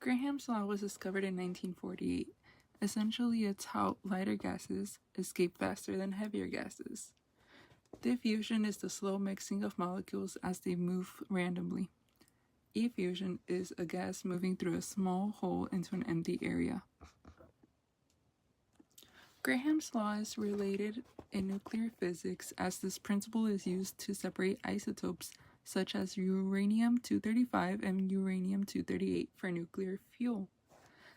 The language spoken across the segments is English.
Graham's law was discovered in 1948. Essentially, it's how lighter gases escape faster than heavier gases. Diffusion is the slow mixing of molecules as they move randomly. Effusion is a gas moving through a small hole into an empty area. Graham's law is related in nuclear physics as this principle is used to separate isotopes such as uranium-235 and uranium-238 for nuclear fuel.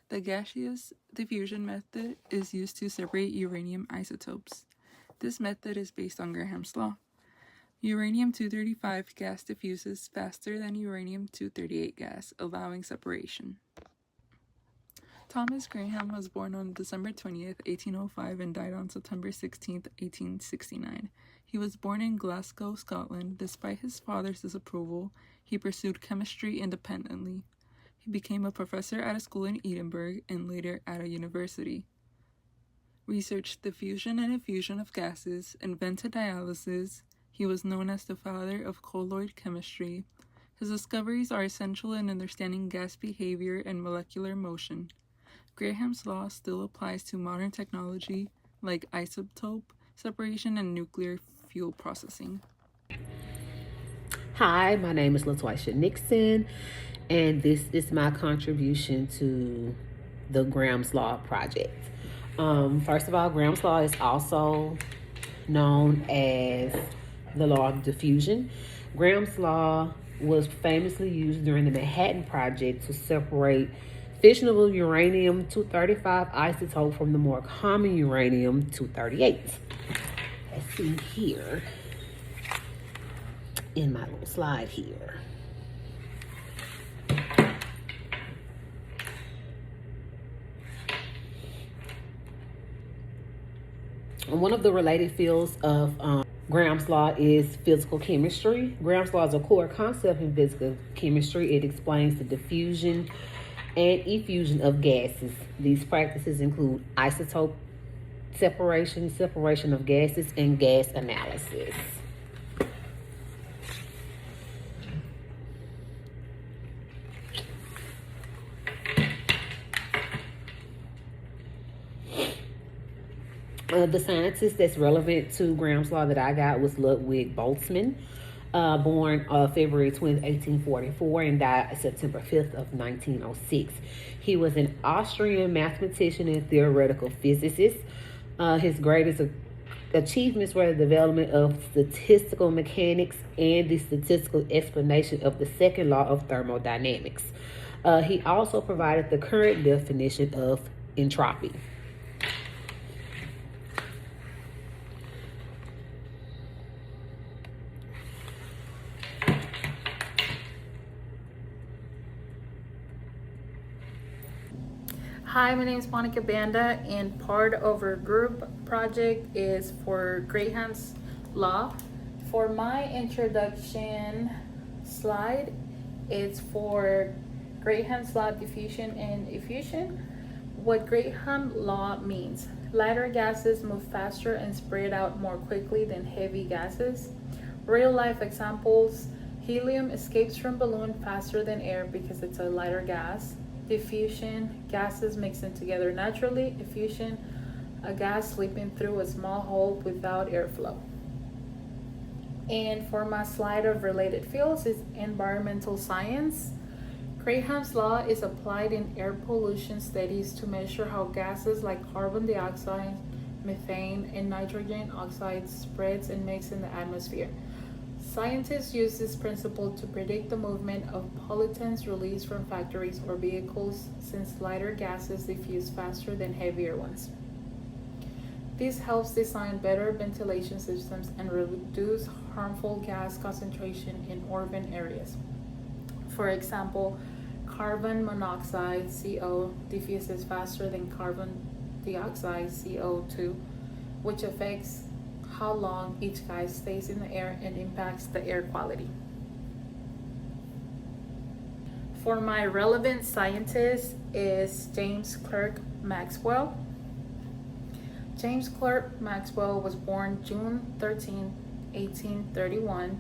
The gaseous diffusion method is used to separate uranium isotopes. This method is based on Graham's law. Uranium-235 gas diffuses faster than uranium-238 gas, allowing separation. Thomas Graham was born on December 20th, 1805 and died on September 16th, 1869. He was born in Glasgow, Scotland. Despite his father's disapproval, he pursued chemistry independently. He became a professor at a school in Edinburgh and later at a university. Researched the fusion and effusion of gases, invented dialysis. He was known as the father of colloid chemistry. His discoveries are essential in understanding gas behavior and molecular motion. Graham's law still applies to modern technology like isotope separation and nuclear fuel processing. Hi, my name is LaToisha Nixon, and this is my contribution to the Graham's Law project. First of all, Graham's Law is also known as the law of diffusion. Graham's Law was famously used during the Manhattan Project to separate fissionable uranium-235 isotope from the more common uranium-238. Let's see here in my little slide here. One of the related fields of Graham's law is physical chemistry. Graham's law is a core concept in physical chemistry. It explains the diffusion and effusion of gases. These practices include isotope separation of gases, and gas analysis. The scientist that's relevant to Graham's law that I got was Ludwig Boltzmann, born February 20th, 1844, and died September 5th of 1906. He was an Austrian mathematician and theoretical physicist. His greatest achievements were the development of statistical mechanics and the statistical explanation of the second law of thermodynamics. He also provided the current definition of entropy. Hi, my name is Monica Banda, and part of our group project is for Graham's Law. For my introduction slide, it's for Graham's Law, diffusion and effusion. What Graham's Law means: lighter gases move faster and spread out more quickly than heavy gases. Real life examples: helium escapes from balloon faster than air because it's a lighter gas. Diffusion, gases mixing together naturally. Effusion, a gas slipping through a small hole without airflow. And for my slide of related fields is environmental science. Graham's law is applied in air pollution studies to measure how gases like carbon dioxide, methane, and nitrogen oxides spreads and mix in the atmosphere. Scientists use this principle to predict the movement of pollutants released from factories or vehicles, since lighter gases diffuse faster than heavier ones. This helps design better ventilation systems and reduce harmful gas concentration in urban areas. For example, carbon monoxide, CO, diffuses faster than carbon dioxide, CO2, which affects how long each gas stays in the air and impacts the air quality. For my relevant scientist is James Clerk Maxwell. James Clerk Maxwell was born June 13, 1831.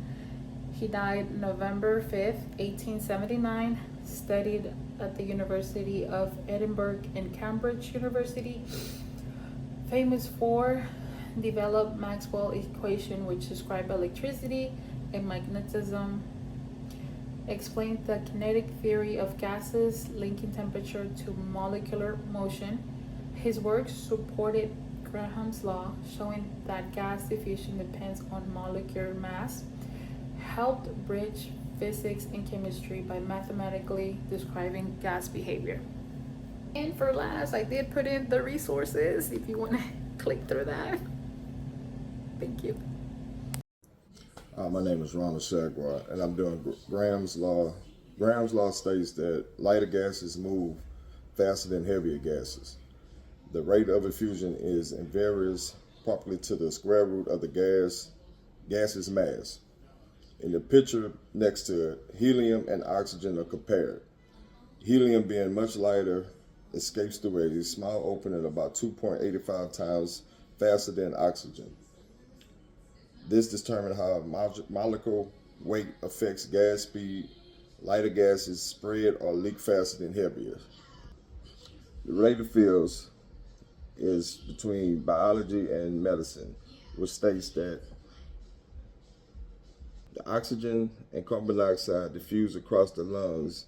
He died November 5th, 1879. Studied at the University of Edinburgh and Cambridge University. Famous for developed Maxwell equation which describe electricity and magnetism, explained the kinetic theory of gases linking temperature to molecular motion. His work supported Graham's law, showing that gas diffusion depends on molecular mass, helped bridge physics and chemistry by mathematically describing gas behavior. And for last, I did put in the resources if you want to click through that. Thank you. My name is Ronald Shagwar, and I'm doing Graham's law. Graham's law states that lighter gases move faster than heavier gases. The rate of diffusion is invariant properly to the square root of the gas's mass. In the picture next to it, helium and oxygen are compared. Helium, being much lighter, escapes through a small opening about 2.85 times faster than oxygen. This determines how molecule weight affects gas speed. Lighter gases spread or leak faster than heavier. The related fields is between biology and medicine, which states that the oxygen and carbon dioxide diffuse across the lungs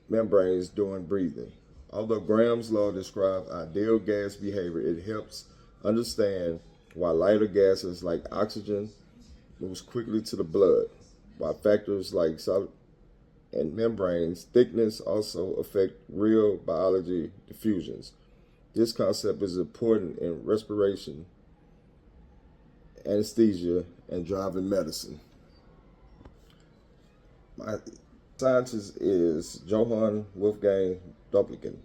membranes during breathing. Although Graham's law describes ideal gas behavior, it helps understand why lighter gases like oxygen moves quickly to the blood, while factors like solid and membranes thickness also affect real biology diffusions. This concept is important in respiration, anesthesia, and driving medicine. My scientist is Johann Wolfgang Döblingen,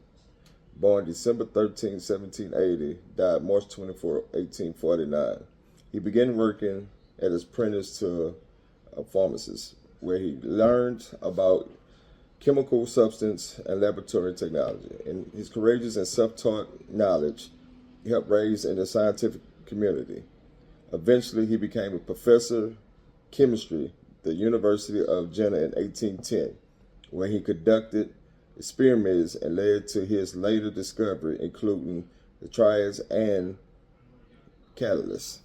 born December 13, 1780, died March 24, 1849. He began working as an apprentice to a pharmacist, where he learned about chemical substance and laboratory technology. And his courageous and self-taught knowledge helped raise in the scientific community. Eventually, he became a professor of chemistry at the University of Jena in 1810, where he conducted experiments and led to his later discovery, including the triads and catalysts.